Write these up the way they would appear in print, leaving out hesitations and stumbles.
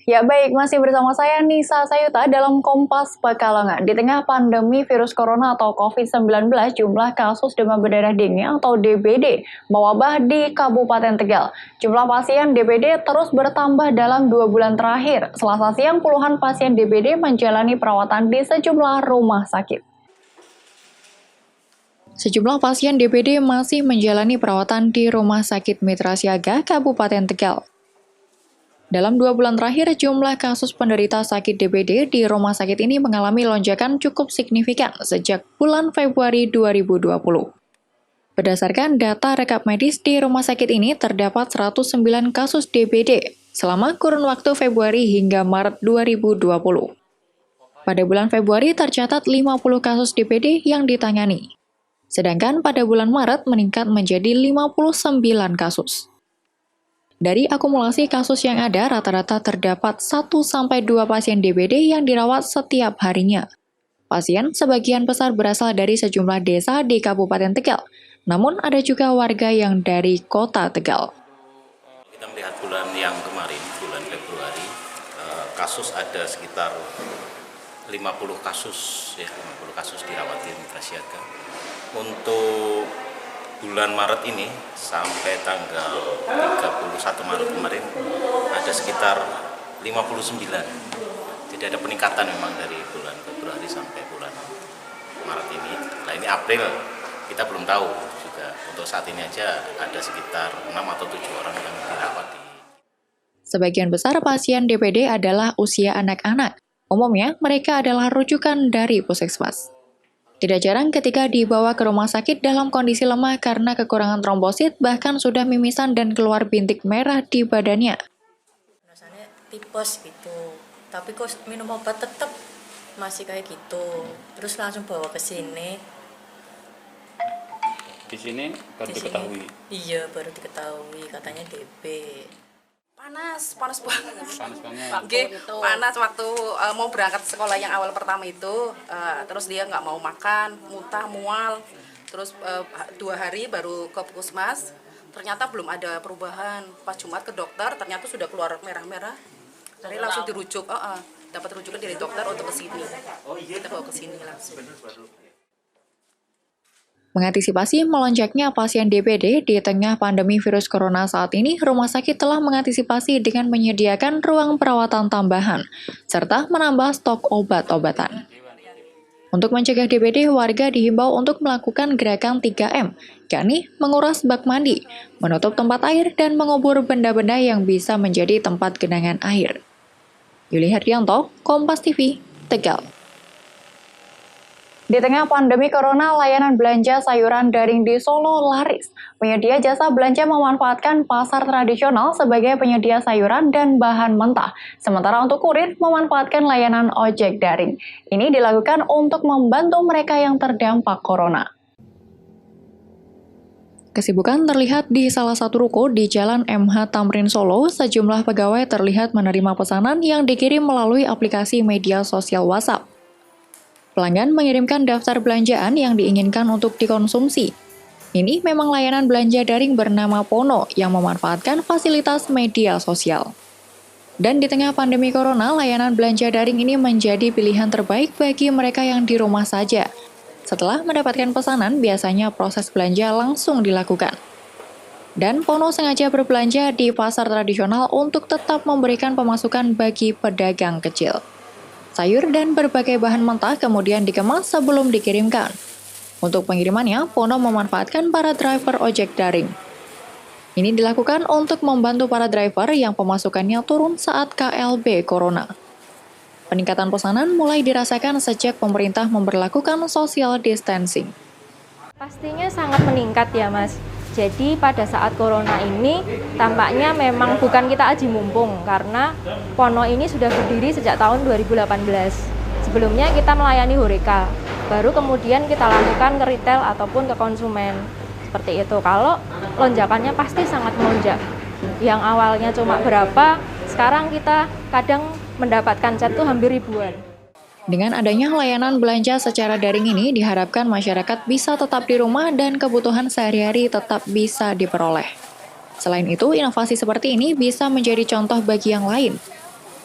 Ya baik, masih bersama saya Nisa Sayuta dalam Kompas Pekalongan. Di tengah pandemi virus corona atau COVID-19, jumlah kasus demam berdarah dingin atau DBD mewabah di Kabupaten Tegal. Jumlah pasien DBD terus bertambah dalam 2 bulan terakhir. Selasa siang, puluhan pasien DBD menjalani perawatan di sejumlah rumah sakit. Sejumlah pasien DBD masih menjalani perawatan di Rumah Sakit Mitra Siaga, Kabupaten Tegal. Dalam 2 bulan terakhir, jumlah kasus penderita sakit DBD di rumah sakit ini mengalami lonjakan cukup signifikan sejak bulan Februari 2020. Berdasarkan data rekap medis di rumah sakit ini, terdapat 109 kasus DBD selama kurun waktu Februari hingga Maret 2020. Pada bulan Februari tercatat 50 kasus DBD yang ditangani. Sedangkan pada bulan Maret meningkat menjadi 59 kasus. Dari akumulasi kasus yang ada, rata-rata terdapat 1-2 pasien DBD yang dirawat setiap harinya. Pasien sebagian besar berasal dari sejumlah desa di Kabupaten Tegal, namun ada juga warga yang dari kota Tegal. Kita melihat bulan yang kemarin, bulan Februari, kasus ada sekitar 50 kasus, 50 kasus dirawat di Mitra Siaga. Untuk bulan Maret ini sampai tanggal 31 Maret kemarin ada sekitar 59. Jadi ada peningkatan memang dari bulan Februari sampai bulan Maret ini. Nah ini April kita belum tahu juga. Untuk saat ini aja ada sekitar 6 atau 7 orang yang dirawat di. Sebagian besar pasien DBD adalah usia anak-anak. Umumnya mereka adalah rujukan dari puskesmas. Tidak jarang ketika dibawa ke rumah sakit dalam kondisi lemah karena kekurangan trombosit, bahkan sudah mimisan dan keluar bintik merah di badannya. Rasanya tipes gitu, tapi kok minum obat tetap masih kayak gitu. Terus langsung bawa ke sini. Di sini baru diketahui. Iya, baru diketahui katanya DB. Panas banget. Panas banget. Panas waktu mau berangkat sekolah yang awal pertama itu, terus dia nggak mau makan, muntah, mual. Terus 2 hari baru ke puskesmas, ternyata belum ada perubahan. Pas Jumat ke dokter, ternyata sudah keluar merah-merah. Jadi langsung dirujuk, dapat rujukan dari dokter untuk ke sini. Kita bawa ke sini langsung. Mengantisipasi melonjaknya pasien DBD di tengah pandemi virus corona saat ini, rumah sakit telah mengantisipasi dengan menyediakan ruang perawatan tambahan, serta menambah stok obat-obatan. Untuk mencegah DBD, warga dihimbau untuk melakukan gerakan 3M, yakni menguras bak mandi, menutup tempat air, dan mengubur benda-benda yang bisa menjadi tempat genangan air. Yuli Hardianto, Kompas TV, Tegal. Di tengah pandemi corona, layanan belanja sayuran daring di Solo laris. Penyedia jasa belanja memanfaatkan pasar tradisional sebagai penyedia sayuran dan bahan mentah. Sementara untuk kurir memanfaatkan layanan ojek daring. Ini dilakukan untuk membantu mereka yang terdampak corona. Kesibukan terlihat di salah satu ruko di Jalan MH Tamrin Solo. Sejumlah pegawai terlihat menerima pesanan yang dikirim melalui aplikasi media sosial WhatsApp. Pelanggan mengirimkan daftar belanjaan yang diinginkan untuk dikonsumsi. Ini memang layanan belanja daring bernama Pono yang memanfaatkan fasilitas media sosial. Dan di tengah pandemi corona, layanan belanja daring ini menjadi pilihan terbaik bagi mereka yang di rumah saja. Setelah mendapatkan pesanan, biasanya proses belanja langsung dilakukan. Dan Pono sengaja berbelanja di pasar tradisional untuk tetap memberikan pemasukan bagi pedagang kecil. Sayur dan berbagai bahan mentah kemudian dikemas sebelum dikirimkan. Untuk pengirimannya, Pono memanfaatkan para driver ojek daring. Ini dilakukan untuk membantu para driver yang pemasukannya turun saat KLB Corona. Peningkatan pesanan mulai dirasakan sejak pemerintah memberlakukan social distancing. Pastinya sangat meningkat ya Mas. Jadi pada saat corona ini tampaknya memang bukan kita aji mumpung karena Pono ini sudah berdiri sejak tahun 2018. Sebelumnya kita melayani Horeca, baru kemudian kita lakukan ke retail ataupun ke konsumen. Seperti itu, kalau lonjakannya pasti sangat melonjak. Yang awalnya cuma berapa, sekarang kita kadang mendapatkan chat tuh hampir ribuan. Dengan adanya layanan belanja secara daring ini, diharapkan masyarakat bisa tetap di rumah dan kebutuhan sehari-hari tetap bisa diperoleh. Selain itu, inovasi seperti ini bisa menjadi contoh bagi yang lain.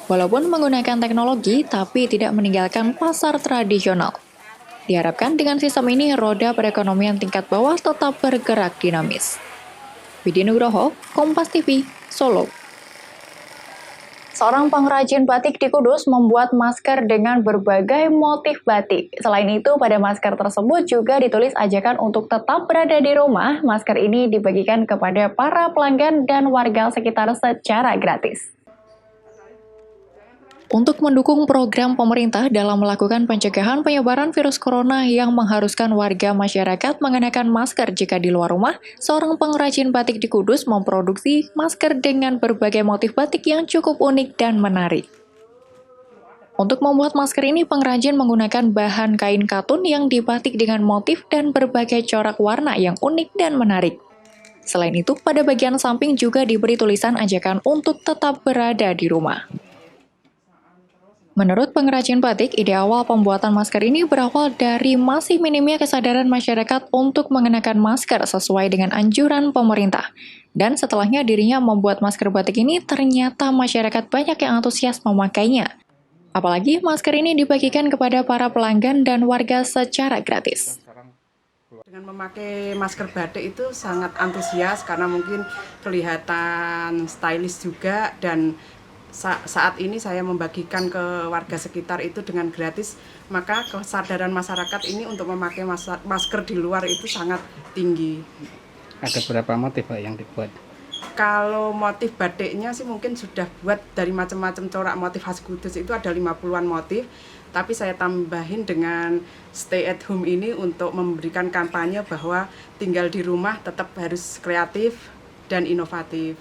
Walaupun menggunakan teknologi, tapi tidak meninggalkan pasar tradisional. Diharapkan dengan sistem ini, roda perekonomian tingkat bawah tetap bergerak dinamis. Widya Nugroho, Kompas TV, Solo. Seorang pengrajin batik di Kudus membuat masker dengan berbagai motif batik. Selain itu, pada masker tersebut juga ditulis ajakan untuk tetap berada di rumah. Masker ini dibagikan kepada para pelanggan dan warga sekitar secara gratis. Untuk mendukung program pemerintah dalam melakukan pencegahan penyebaran virus corona yang mengharuskan warga masyarakat mengenakan masker jika di luar rumah, seorang pengrajin batik di Kudus memproduksi masker dengan berbagai motif batik yang cukup unik dan menarik. Untuk membuat masker ini, pengrajin menggunakan bahan kain katun yang dibatik dengan motif dan berbagai corak warna yang unik dan menarik. Selain itu, pada bagian samping juga diberi tulisan ajakan untuk tetap berada di rumah. Menurut pengrajin batik, ide awal pembuatan masker ini berawal dari masih minimnya kesadaran masyarakat untuk mengenakan masker sesuai dengan anjuran pemerintah. Dan setelahnya dirinya membuat masker batik ini, ternyata masyarakat banyak yang antusias memakainya. Apalagi masker ini dibagikan kepada para pelanggan dan warga secara gratis. Dengan memakai masker batik itu sangat antusias karena mungkin kelihatan stylish juga, dan saat ini saya membagikan ke warga sekitar itu dengan gratis, maka kesadaran masyarakat ini untuk memakai masker di luar itu sangat tinggi. Ada berapa motif Pak yang dibuat? Kalau motif batiknya sih mungkin sudah buat dari macam-macam corak motif khas Kudus, itu ada 50-an motif, tapi saya tambahin dengan stay at home ini untuk memberikan kampanye bahwa tinggal di rumah tetap harus kreatif dan inovatif.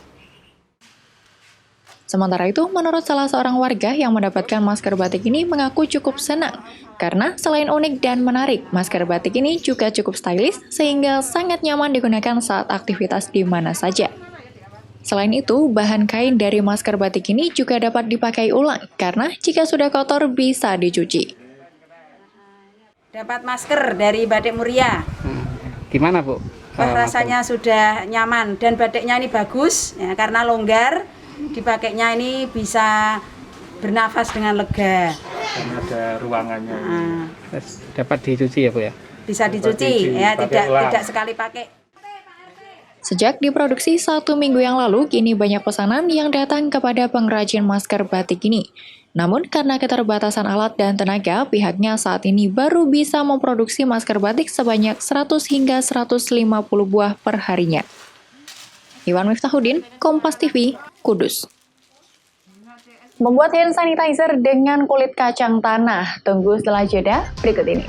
Sementara itu, menurut salah seorang warga yang mendapatkan masker batik ini mengaku cukup senang. Karena selain unik dan menarik, masker batik ini juga cukup stylish sehingga sangat nyaman digunakan saat aktivitas di mana saja. Selain itu, bahan kain dari masker batik ini juga dapat dipakai ulang karena jika sudah kotor bisa dicuci. Dapat masker dari Batik Muria. Gimana Bu? Rasanya sudah nyaman dan batiknya ini bagus ya, karena longgar. Dipakainya ini bisa bernafas dengan lega. Dan ada ruangannya. Dapat dicuci ya Bu ya? Bisa dicuci ya, tidak sekali pakai. Sejak diproduksi 1 minggu yang lalu, kini banyak pesanan yang datang kepada pengrajin masker batik ini. Namun karena keterbatasan alat dan tenaga, pihaknya saat ini baru bisa memproduksi masker batik sebanyak 100 hingga 150 buah per harinya. Iwan Miftahudin, Kompas TV, Kudus. Membuat hand sanitizer dengan kulit kacang tanah. Tunggu setelah jeda berikut ini.